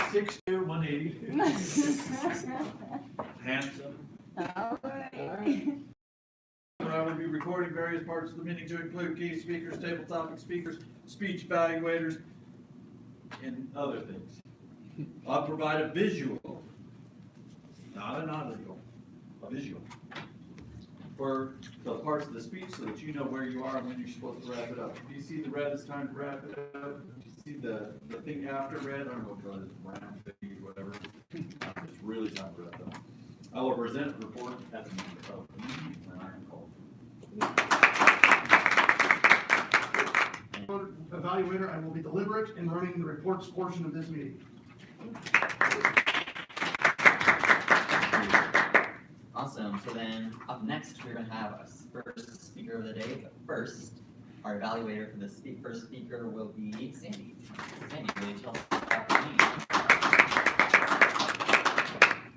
6'2", 180. Handsome. All right. I will be recording various parts of the meeting to include key speakers, table topic speakers, speech evaluators, and other things. I'll provide a visual, not an audio, a visual, for the parts of the speech so that you know where you are and when you're supposed to wrap it up. If you see the red, it's time to wrap it up. If you see the thing after red, I don't know what it is, round thing or whatever, it's really time to wrap it up. I will present the report at the end of the meeting when I am called. Evaluator, I will be deliberate in running the reports portion of this meeting. Awesome. So then up next, we're going to have a first speaker of the day. But first, our evaluator for the first speaker will be Sandy. Sandy, will you tell us about the meeting?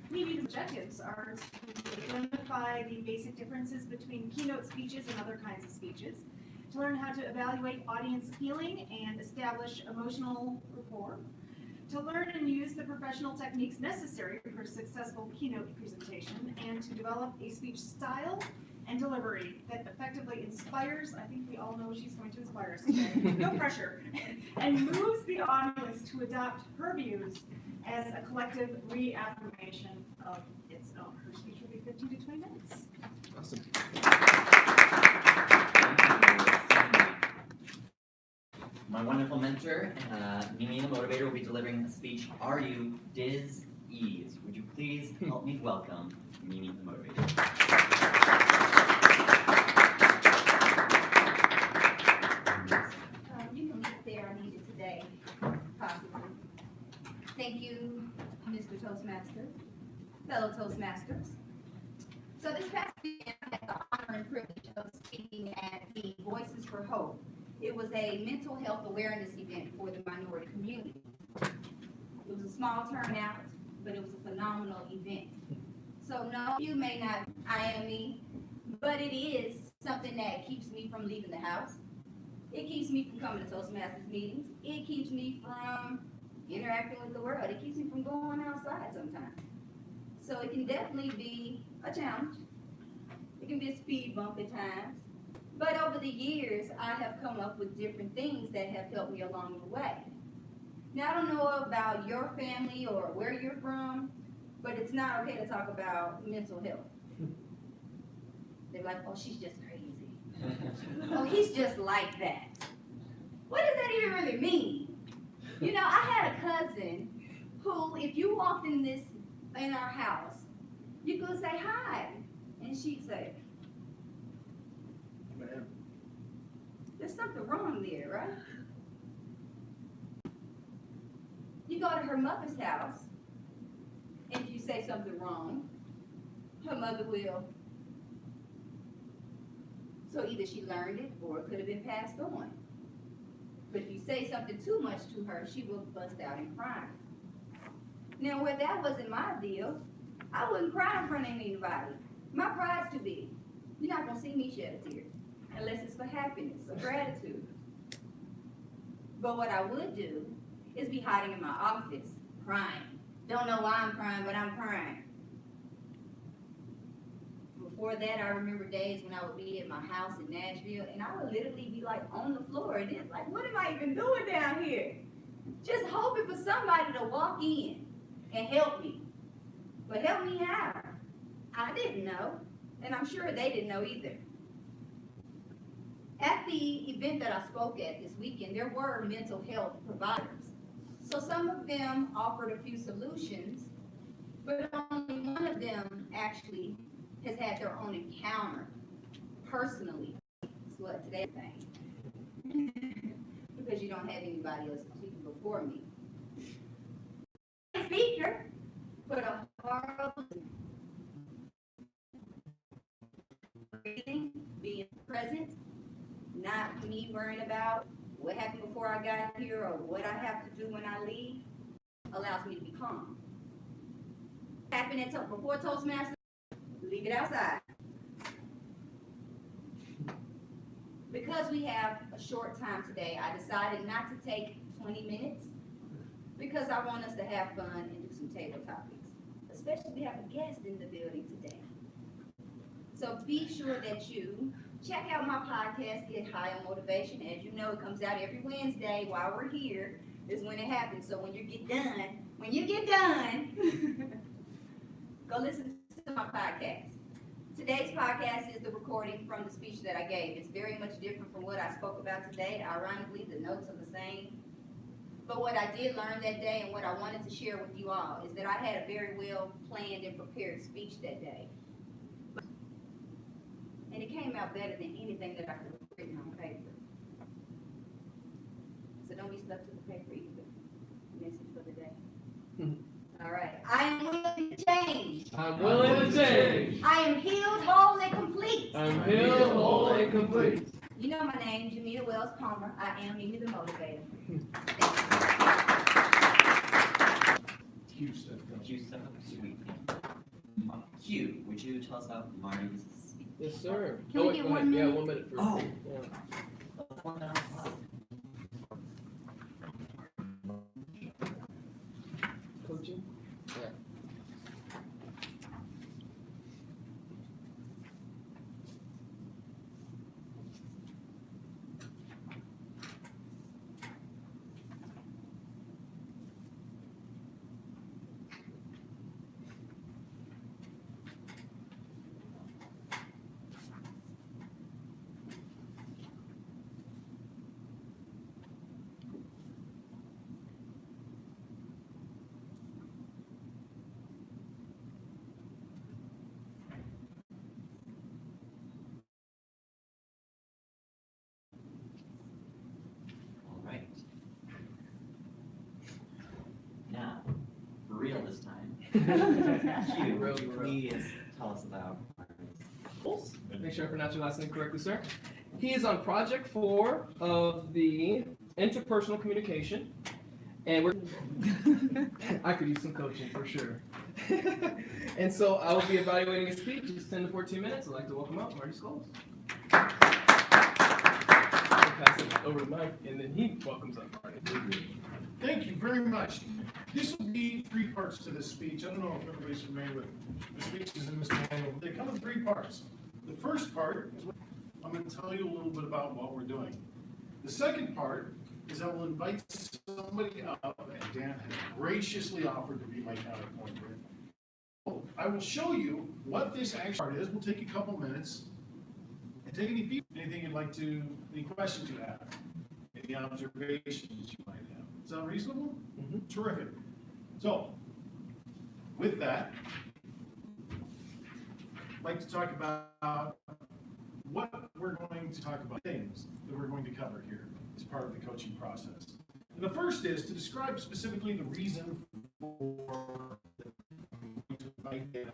Meeting objectives are to identify the basic differences between keynote speeches and other kinds of speeches, to learn how to evaluate audience feeling and establish emotional rapport, to learn and use the professional techniques necessary for successful keynote presentation, and to develop a speech style and delivery that effectively inspires, I think we all know she's going to inspire us today, no pressure, and moves the audience to adopt her views as a collective reaffirmation of its own. Her speech will be 15 to 20 minutes. Awesome. My wonderful mentor, Mimi the Motivator, will be delivering a speech, Are You Dis-Ease? Would you please help me welcome Mimi the Motivator? You can get there, I need it today, possibly. Thank you, Mr. Toastmaster, fellow Toastmasters. So this past weekend, I had the honor and privilege of speaking at the Voices for Hope. It was a mental health awareness event for the minority community. It was a small turnout, but it was a phenomenal event. So no, you may not IM me, but it is something that keeps me from leaving the house. It keeps me from coming to Toastmasters meetings. It keeps me from interacting with the world. It keeps me from going outside sometimes. So it can definitely be a challenge. It can be a speed bump at times. But over the years, I have come up with different things that have helped me along the way. Now, I don't know about your family or where you're from, but it's not okay to talk about mental health. They're like, oh, she's just crazy. Oh, he's just like that. What does that even really mean? You know, I had a cousin who, if you walked in our house, you could say hi, and she'd say, there's something wrong there, right? You go to her mother's house, and if you say something wrong, her mother will. So either she learned it or it could have been passed on. But if you say something too much to her, she will bust out and cry. Now, where that wasn't my deal, I wouldn't cry in front of anybody. My pride's too big. You're not going to see me shed a tear unless it's for happiness or gratitude. But what I would do is be hiding in my office, crying. Don't know why I'm crying, but I'm crying. Before that, I remember days when I would be at my house in Nashville, and I would literally be like on the floor, and it's like, what am I even doing down here? Just hoping for somebody to walk in and help me. But help me how? I didn't know, and I'm sure they didn't know either. At the event that I spoke at this weekend, there were mental health providers. So some of them offered a few solutions, but only one of them actually has had their own encounter personally. That's what today thing. Because you don't have anybody else speaking before me. Speaker, but a horrible being present, not me worrying about what happened before I got here or what I have to do when I leave, allows me to be calm. Happened before Toastmasters, leave it outside. Because we have a short time today, I decided not to take 20 minutes, because I want us to have fun and do some table topics. Especially we have a guest in the building today. So be sure that you check out my podcast, Get High on Motivation. As you know, it comes out every Wednesday while we're here is when it happens. So when you get done, go listen to my podcast. Today's podcast is the recording from the speech that I gave. It's very much different from what I spoke about today. Ironically, the notes are the same. But what I did learn that day and what I wanted to share with you all is that I had a very well planned and prepared speech that day. And it came out better than anything that I could have written on paper. So don't be stuck to the paper either. Message for the day. All right. I am willing to change. I'm willing to change. I am healed, whole, and complete. I'm healed, whole, and complete. You know my name, Jamita Wells Palmer. I am Mimi the Motivator. Q stuff. Q stuff, sweet. Q, would you tell us about Marty's speech? Yes, sir. Can we wait, get go 1 ahead. minute? Yeah, 1 minute first. Oh. Yeah. Coaching? Yeah. All right. Now, for real this time. Q, would you please tell us about Marty's? Make sure I pronounce your last name correctly, sir. He is on project 4 of the interpersonal communication. And we're I could use some coaching for sure. And so I will be evaluating his speech. It's 10 to 14 minutes. I'd like to welcome out Marty Scholes. I'll pass it over to Mike, and then he welcomes up Marty. Thank you very much. This will be 3 parts to this speech. I don't know if everybody's familiar with the speeches in this manual. They come in 3 parts. The first part is I'm going to tell you a little bit about what we're doing. The second part is I will invite somebody up, and Dan has graciously offered to be my counterpoint here. I will show you what this actual part is. We'll take a couple minutes and take any feedback, anything you'd like to, any questions you have, any observations you might have. Sound reasonable? Mhm. Terrific. So, with that, I'd like to talk about what we're going to talk about, things that we're going to cover here as part of the coaching process. And the first is to describe specifically the reason for talking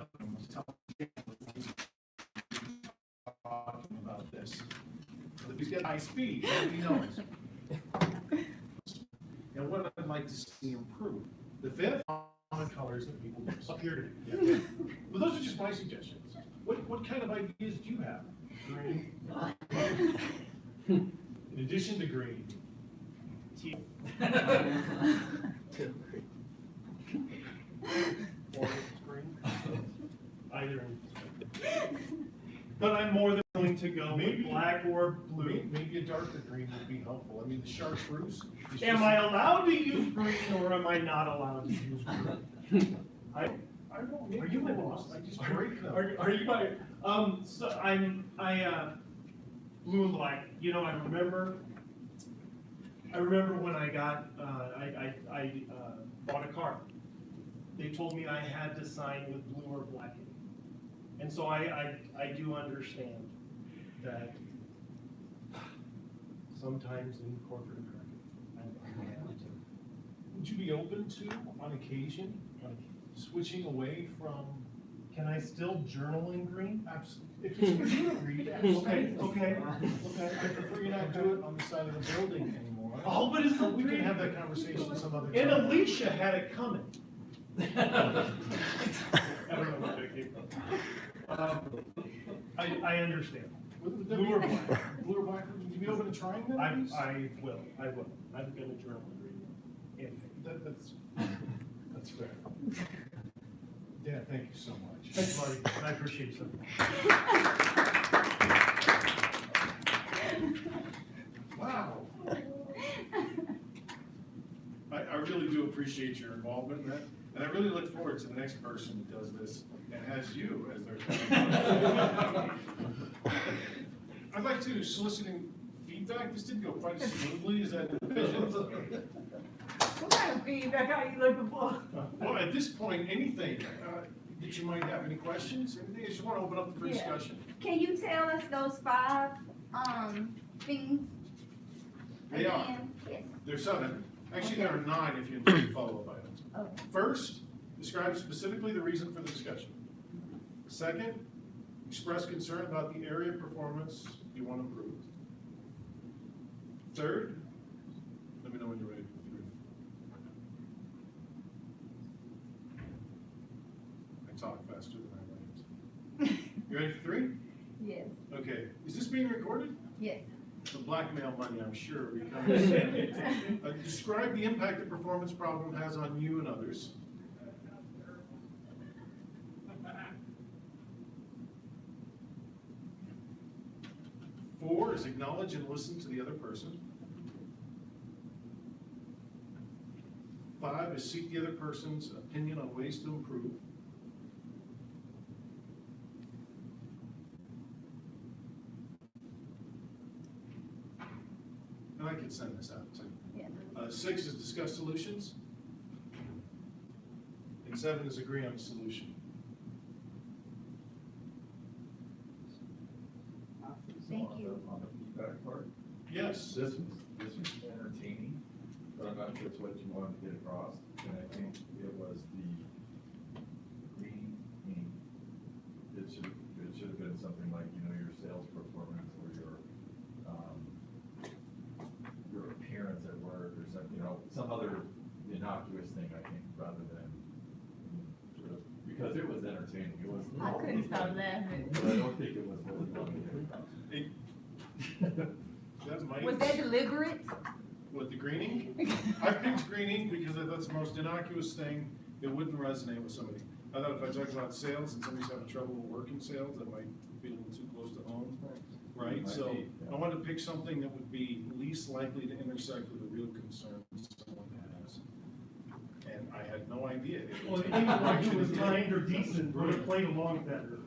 about this. He's got high speed, nobody knows. And what I'd like to see improve. The fifth, common colors that people appear to do. But those are just my suggestions. What kind of ideas do you have? Green. In addition to green. Teal. Orange, green. Either. But I'm more than willing to go with black or blue. Maybe a darker green would be helpful. I mean, the chartreuse. is Am just- I allowed to use green or am I not allowed to use green? I don't know. Are you my boss? I just break them. Are you my, so blue and black, you know, I remember when I got, I bought a car. They told me I had to sign with blue or black ink. And so I do understand that sometimes in corporate America, I have to. Would you be open to, on occasion, switching away from? Can I still journal in green? Absolutely. If it's for you to read, absolutely. Okay. I prefer you not do it on the side of the building anymore. Oh, but it's But we can green. have that conversation some other And time. Alicia had it coming. I don't know where that came from. I understand. Would there Blue or be- black? Blue or black, would you be open to trying that? please? I will. I'm gonna journal in green. If That's fair. Dan, thank you so much. Thanks, Marty, I appreciate it. Wow. I really do appreciate your involvement in that, and I really look forward to the next person that does this and has you as their. I'd like to soliciting feedback. This didn't go quite as smoothly as I envisioned. What kind of feedback are you looking for? Well, at this point, anything that you might have, any questions, anything, I just want to open up for Yeah. discussion. Can you tell us those 5, things? They are. again? Yes. There's 7. Actually, there are 9 if you include follow-up items. Okay. First, describe specifically the reason for the discussion. Second, express concern about the area of performance you want improved. Third, let me know when you're ready. I talk faster than I write. You ready for 3? Yes, Okay, is this being recorded? yes. The blackmail money, I'm sure, becomes. Describe the impact the performance problem has on you and others. Four is acknowledge and listen to the other person. 5 is seek the other person's opinion on ways to improve. And I could send this out too. Yeah. 6 is discuss solutions. And 7 is agree on a solution. Thank you. On the feedback part, Yes. this was entertaining, but I'm not sure it's what you wanted to get across. And I think it was the green ink. It should have been something like, your sales performance or your appearance at work or something, some other innocuous thing, I think, rather than, because it was entertaining. It was. I couldn't stop laughing. But I don't think it was what we wanted to get across. That might. Was that deliberate? With the greening? I picked greening because I thought it's the most innocuous thing that wouldn't resonate with somebody. I thought if I talk about sales and somebody's having trouble working sales, that might be a little too close to home, right? Might So be, yeah. I wanted to pick something that would be least likely to intersect with a real concern someone has. And I had no idea. It Well, would the take thing the like it direction was it did. kind or decent, would have played along better.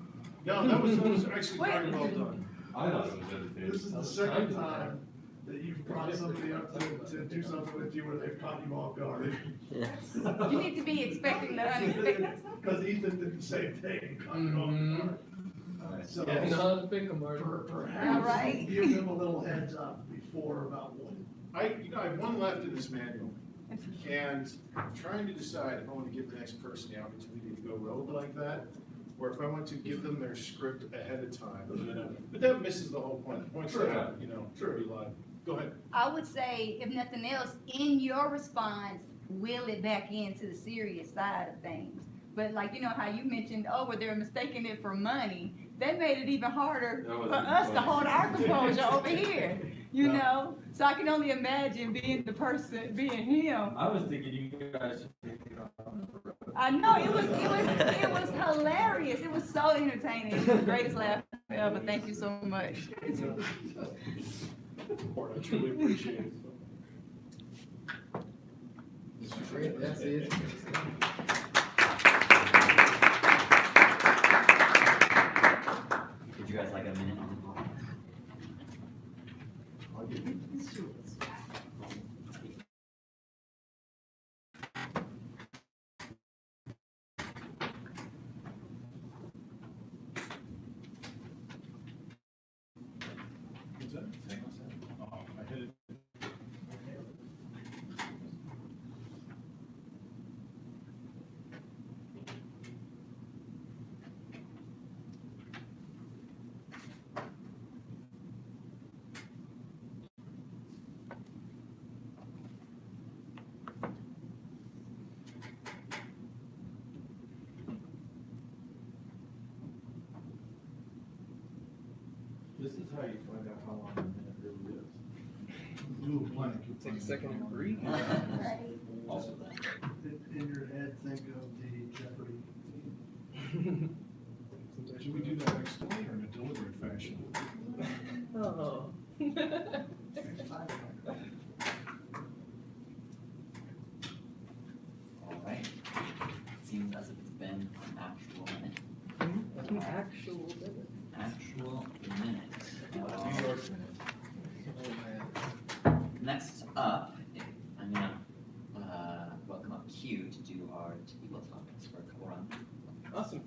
No, that was actually very well done. I thought it was entertaining. This is the second time that you've brought somebody up to do something with you where they've caught you off guard. You need to be expecting the unexpected. Because Ethan did the same thing, caught you off guard. So, Yeah, no, pick 'em, Marty. perhaps Right. give them a little heads up before about what. I have one left in this manual, and I'm trying to decide if I want to give the next person the opportunity to go rogue like that, or if I want to give them their script ahead of time, But that misses the whole point. The point's Sure. that, Sure. be live. Go ahead. I would say, if nothing else, in your response, wheel it back into the serious side of things. But like, how you mentioned, where they're mistaking it for money, that made it even harder That was for even us to funny. hold our composure over here, So I can only imagine being the person, being him. I was thinking you guys should take it on. I know, it was hilarious. It was so entertaining. It was the greatest laugh ever. Thank you so much. I truly appreciate it. That's it. Would you guys like a minute? What's that? Oh, I hit it. This is how you find out how long a minute really is. Do a blank. Take a second and breathe. Right. Also that. In your head, think of the Jeopardy. Should we do that externally or in a deliberate fashion? Oh. All right. Seems as if it's been an actual minute. An actual minute. Actual minute. New York minute. Next up, I'm gonna welcome up Q to do our table topics for a couple rounds. Awesome.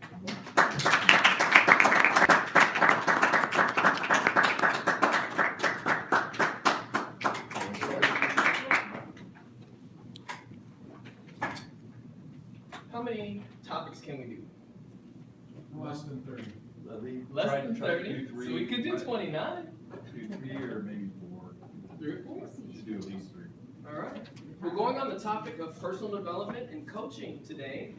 How many topics can we do? Less than 30. Less Try- than try to 30? do So three. we could do 29? Do 3 or maybe 4. 3 or 4? You should do at least 3. All right. We're going on the topic of personal development and coaching today.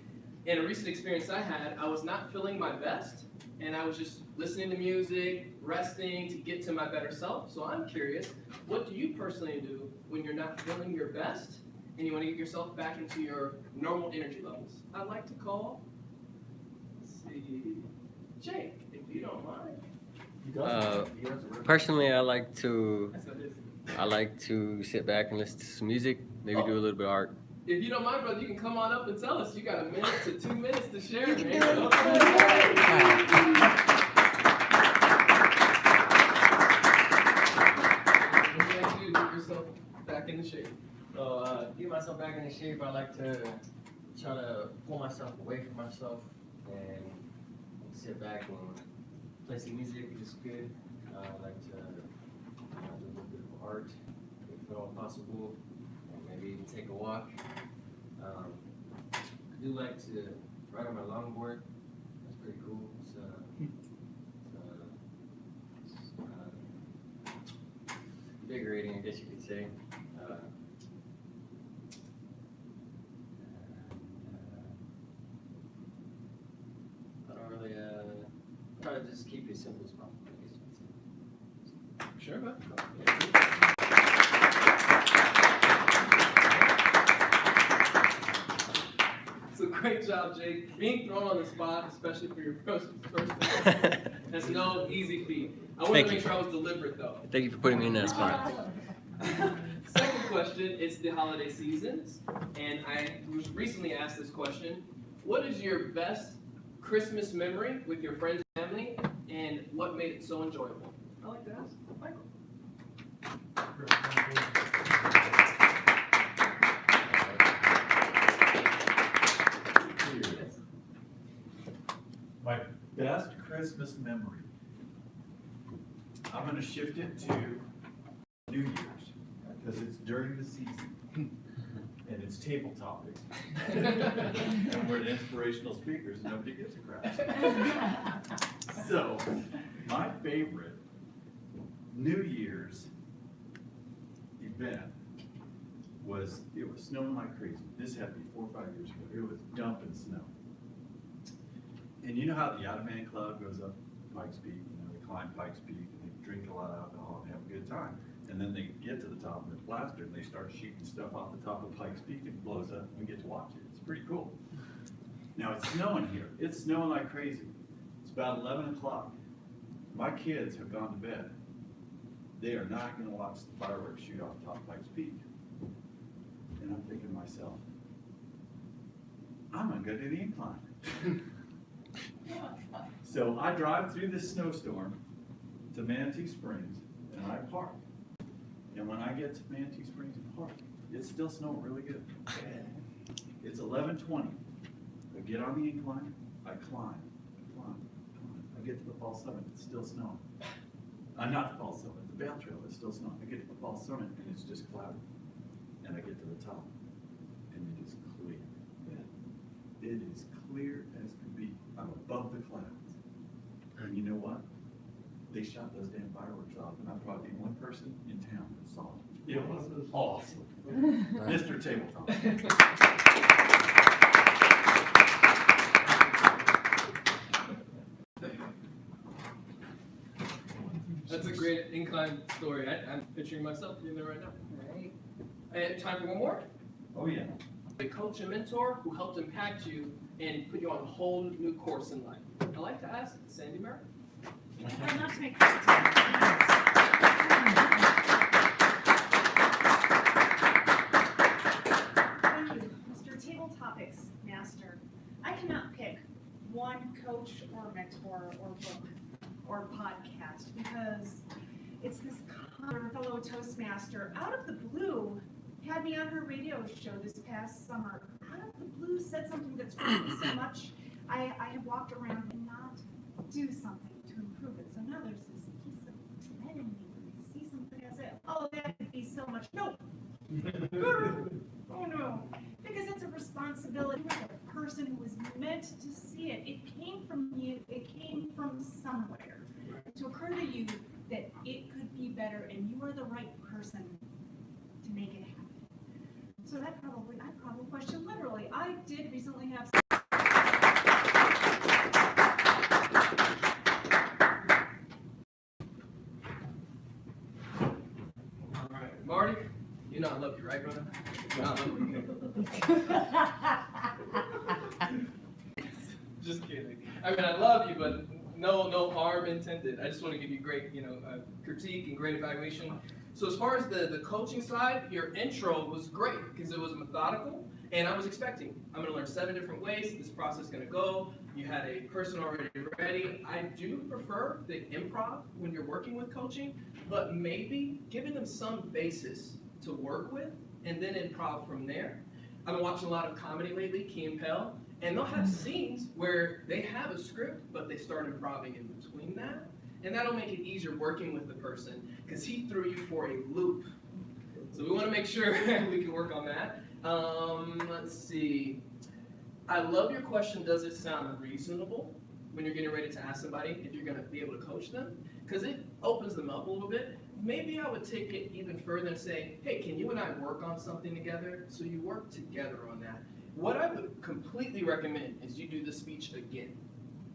In a recent experience I had, I was not feeling my best, and I was just listening to music, resting to get to my better self. So I'm curious, what do you personally do when you're not feeling your best and you want to get yourself back into your normal energy levels? I'd like to call, let's see, Jake, if you don't mind. Personally, I like to That's what it is. sit back and listen to some music, maybe do a little bit of art. If you don't mind, brother, you can come on up and tell us. You got a minute to 2 minutes to share, man. What do you like to do to get yourself back into shape? So, get myself back into shape. I like to try to pull myself away from myself and sit back and play some music. It's good. I like to do a little bit of art, if at all possible, and maybe even take a walk. I do like to ride on my longboard. That's pretty cool. It's invigorating, I guess you could say. I don't really try to just keep it as simple as possible, I guess you could say. Sure, man. So great job, Jake. Being thrown on the spot, especially for your first that's no easy feat. I want Thank to make you. sure I was deliberate, though. Thank you for putting me in that spot. Second question, it's the holiday seasons, and I was recently asked this question. What is your best Christmas memory with your friends and family, and what made it so enjoyable? I like to ask Michael. My best Christmas memory. I'm gonna shift it to New Year's, because it's during the season, and it's table topics. And we're the inspirational speakers, and nobody gives a crap. So, my favorite New Year's event was, it was snowing like crazy. This had to be 4 or 5 years ago. It was dumping snow. And you know how the Ottoman Club goes up Pikes Peak, they climb Pikes Peak, and they drink a lot of alcohol and have a good time. And then they get to the top and they're plastered, and they start shooting stuff off the top of Pikes Peak, and it blows up, and we get to watch it. It's pretty cool. Now, it's snowing here. It's snowing like crazy. It's about 11 o'clock. My kids have gone to bed. They are not gonna watch the fireworks shoot off top of Pikes Peak. And I'm thinking to myself, I'm gonna go do the incline. So I drive through this snowstorm to Manatee Springs, and I park. And when I get to Manatee Springs and park, it's still snowing really good. It's 11:20. I get on the incline, I climb. I get to the fall summit, it's still snowing. Not the fall summit, the Bale Trail is still snowing. I get to the fall summit, and it's just cloudy. And I get to the top, and it is clear. It is clear as can be. I'm above the clouds. And you know what? They shot those damn fireworks off, and I'm probably the only person in town that saw it. It was awesome. Mr. Tabletop. That's a great incline story. I'm picturing myself being there right now. Right. And time for one more. Oh, yeah. A coach and mentor who helped impact you and put you on a whole new course in life. I'd like to ask Sandy Merrick. Try not to make Thank you, Mr. Table Topics Master. I cannot pick one coach or mentor or book or podcast because it's this fellow Toastmaster out of the blue had me on her radio show this past summer. Out of the blue said something that's hurt me so much. I have walked around and not do something to improve it. So now there's this piece of dread in me when I see something I say, oh, that could be so much. No. Oh no. Because it's a responsibility of the person who was meant to see it. It came from you, it came from somewhere. To occur to you that it could be better and you are the right person to make it happen. So I probably question literally. I did recently have All right, Marty, you know I love you, right, brother? You know I love you. Just kidding. I mean, I love you, but no harm intended. I just want to give you great, critique and great evaluation. So as far as the coaching side, your intro was great because it was methodical, and I was expecting, I'm going to learn 7 different ways this process is going to go. You had a person already ready. I do prefer the improv when you're working with coaching, but maybe giving them some basis to work with and then improv from there. I've been watching a lot of comedy lately, Key and Peele, and they'll have scenes where they have a script, but they start improving in between that. And that'll make it easier working with the person because he threw you for a loop. So we want to make sure we can work on that. Let's see. I love your question, does it sound reasonable when you're getting ready to ask somebody if you're going to be able to coach them? Because it opens them up a little bit. Maybe I would take it even further and say, hey, can you and I work on something together? So you work together on that. What I would completely recommend is you do the speech again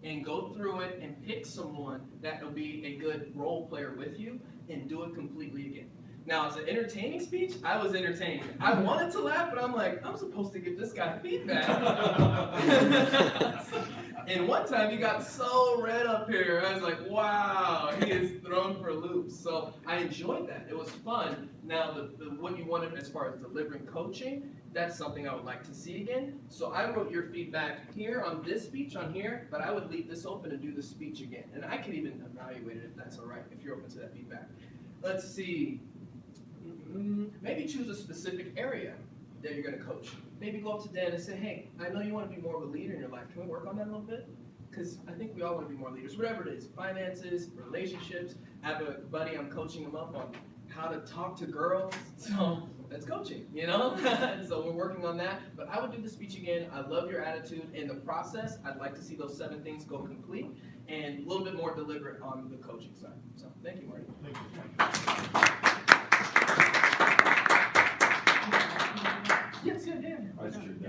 and go through it and pick someone that will be a good role player with you and do it completely again. Now, as an entertaining speech, I was entertained. I wanted to laugh, but I'm like, I'm supposed to give this guy feedback. And one time he got so red up here, I was like, wow, he is thrown for loops. So I enjoyed that. It was fun. Now, what you wanted as far as delivering coaching, that's something I would like to see again. So I wrote your feedback here on this speech on here, but I would leave this open and do the speech again. And I could even evaluate it if that's all right, if you're open to that feedback. Let's see. Maybe choose a specific area that you're going to coach. Maybe go up to Dan and say, hey, I know you want to be more of a leader in your life. Can we work on that a little bit? Because I think we all want to be more leaders, whatever it is, finances, relationships. I have a buddy, I'm coaching him up on how to talk to girls. So that's coaching, So we're working on that. But I would do the speech again. I love your attitude and the process. I'd like to see those 7 things go complete and a little bit more deliberate on the coaching side. So thank you, Marty. Thank you. Yes, yeah. I should,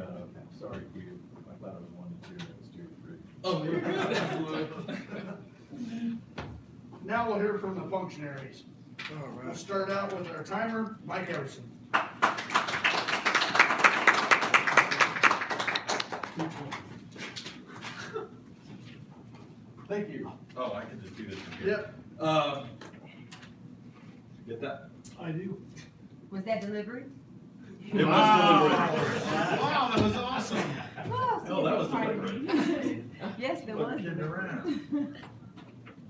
sorry, I thought it was 1 to 2, it was 2 to 3. Oh, you're good. Now we'll hear from the functionaries. All We'll right. start out with our timer, Mike Harrison. Thank you. Oh, I can just do this again. Yep. Get that? I do. Was that delivery? It was Wow, that was awesome. Oh, that was deliberate. Yes, there Wasn't was. kidding around.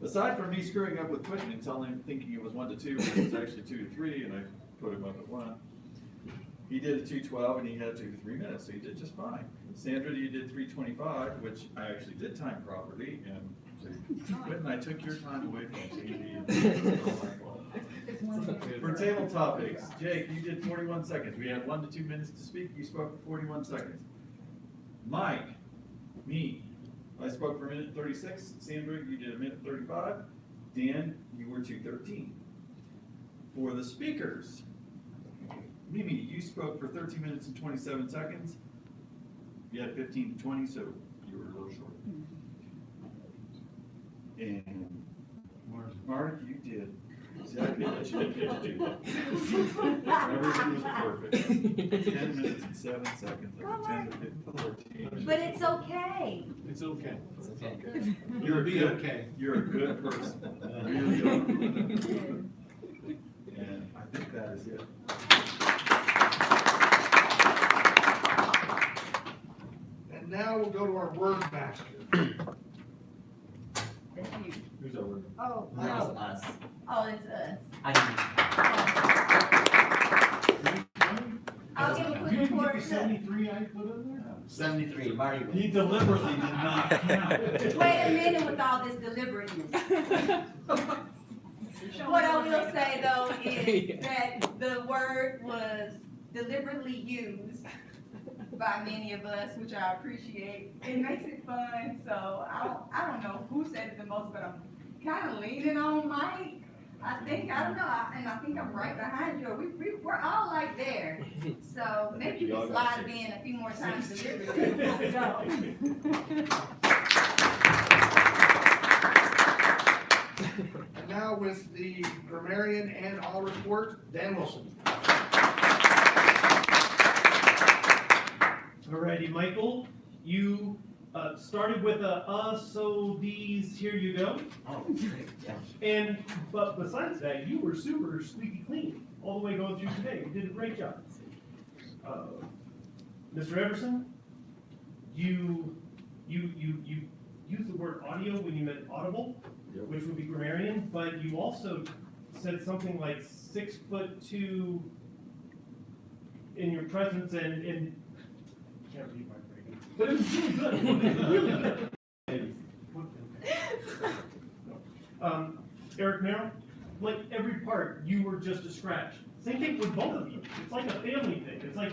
Aside from me screwing up with quitting and telling him, thinking it was 1 to 2, but it was actually 2 to 3, and I put him up at 1. He did a 2:12 and he had 2 to 3 minutes, so he did just fine. Sandra, you did 3:25, which I actually did time properly, and so Quentin, I took your time away from Sandy. And for table topics, Jake, you did 41 seconds. We had 1 to 2 minutes to speak. You spoke for 41 seconds. Mike, me, I spoke for 1:36. Sandra, you did 1:35. Dan, you were 2:13. For the speakers, Mimi, you spoke for 13 minutes and 27 seconds. You had 15 to 20, so you were a little short. And Mark, you did. Exactly what you did do. Everything was perfect. 10 minutes and 7 seconds, like 10 to 14. But it's okay. It's okay. It's okay. You're a Be good, okay. you're a good person. Really are. And I think that is it. And now we'll go to our word master. That's you. Who's our word? Oh, That was no. us. Oh, it's us. I'll give a quick You didn't report. get the 73 I put on there? 73, Marty. He deliberately did not count. Wait a minute with all this deliberateness. What I will say though is that the word was deliberately used by many of us, which I appreciate. It makes it fun, so I don't know who said it the most, but I'm kind of leaning on Mike. I don't know, and I think I'm right behind you. We're all like there. So maybe you can slide it in a few more times deliberately before we go. And now with the grammarian and all report, Dan Wilson. Alrighty, Michael, you started with so these, here you go. Oh, great, yeah. But besides that, you were super squeaky clean all the way going through today. You did a great job. Mr. Everson, you used the word audio when you meant audible, Yep. which would be grammarian, but you also said something like 6'2" in your presence and can't read my brain. But it was really good. It was really good. Eric Merrill, like every part, you were just a scratch. Same thing with both of you. It's like a family thing. It's like,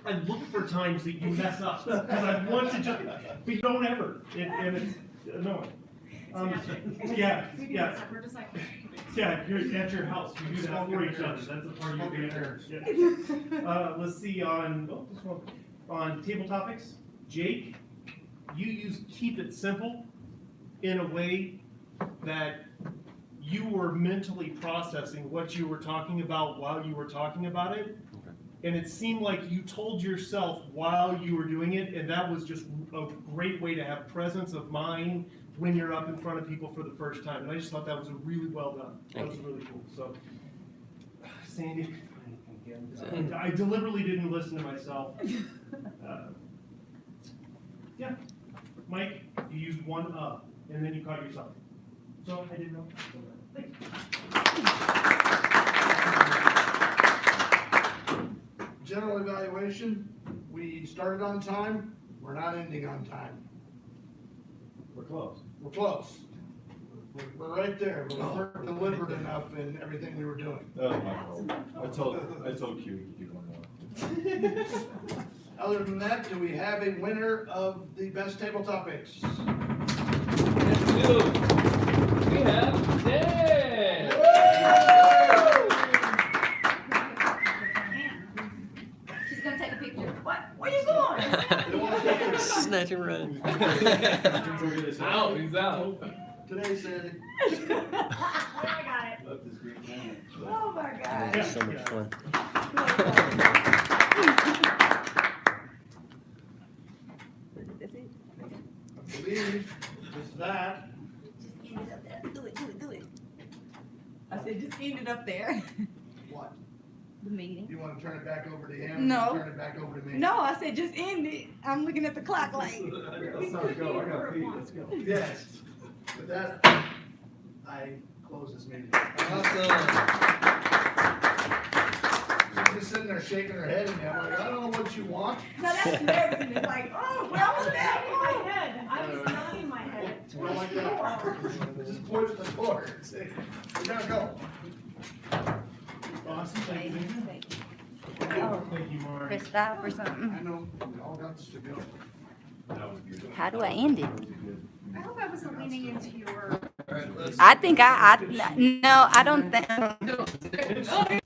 I look for times that you mess up, and I want to just, but you don't ever, and it's annoying. Yeah, you're at your house, you do that for each other, that's a part of your parents. Let's see, on table topics, Jake, you use keep it simple in a way that you were mentally processing what you were talking about while you were talking about it. And it seemed like you told yourself while you were doing it, and that was just a great way to have presence of mind when you're up in front of people for the first time. And I just thought that was really well done. That was really cool. So, Sandy, again, I deliberately didn't listen to myself. Yeah, Mike, you used one and then you caught yourself. So I didn't know. Thank you. General evaluation, we started on time, we're not ending on time. We're close. We're close. We're right there, but we weren't deliberate enough in everything we were doing. That was my fault. I told Q to do one more. Other than that, do we have a winner of the best tabletop picks? Yes, we do. We have Dan. She's gonna take a picture. What? Where you going? Snatch and run. Out, he's out. Today said, I got it. Left his green planet. Oh my God. That was so much fun. I believe it's that. Just end it up there. Do it. I said, just end it up there. What? The meeting. You wanna turn it back over to him? No. Or turn it back over to me? No, I said, just end it. I'm looking at the clock like. Let's not go, I gotta pee, let's go. Yes. With that, I close this meeting. She's just sitting there shaking her head at me. I'm like, I don't know what you want. No, that's nervousness. Like, oh, where was that? In my head, I was nodding my head. Well, like that. Just point at the door and say, we gotta go. Awesome, thank you. Thank you, Mark. Press stop or something. I know, we all got to go. How do I end it? I hope I wasn't leaning into your. I think no, I don't think.